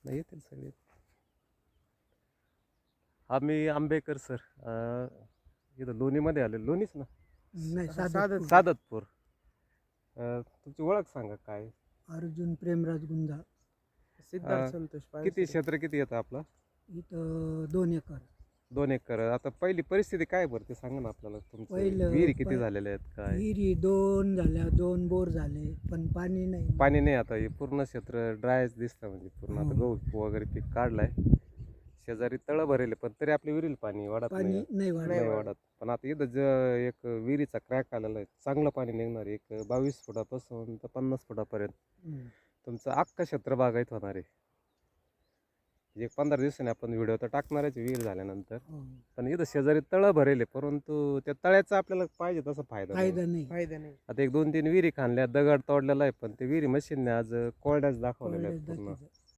नाही येतील सगळे. हा मी आंबेकर सर, इथं लोणीमध्ये आले. लोणीच ना? नाही सादतपूर. तुमची ओळख सांगा काय? अर्जुन प्रेमराज गुंजा. सिद्धार्थ संतोष किती क्षेत्र किती येतं आपलं? इथं 2 एकर. 2 एकर. आता पहिली परिस्थिती काय बरं ते सांगा ना आपल्याला. तुमचं पहिलं विहिरी किती झालेल्या आहेत काय? विहिरी 2 झाल्या, 2 बोर झाले, पण पाणी नाही. पाणी नाही. आता हे पूर्ण क्षेत्र ड्रायच दिसतं, म्हणजे पूर्ण. आता गहू वगैरे पीक काढलाय, शेजारी तळं भरेले, पण तरी आपल्या विहिरीला पाणी वाढत पाणी नाही. नाही नाही वाढत. वाढत. पण आता इथं एक विहिरीचा क्रॅक आलेला आहे, चांगलं पाणी निघणार. एक 22 फुटापासून तर 50 फुटापर्यंत तुमचं अख्खं क्षेत्र बागायत होणार आहे. एक 15 दिवसांनी आपण व्हिडिओ तर टाकणारच विहीर झाल्यानंतर. पण इथं शेजारी तळं भरेले, परंतु त्या तळ्याचा आपल्याला पाहिजे तसा फायदा नाही. फायदा नाही. आता 1-2-3 विहिरी खाणल्या, दगड तोडलेला आहे, पण ते विहिरी मशीनने आज कोरड्याच दाखवलेल्या आहेत पूर्ण.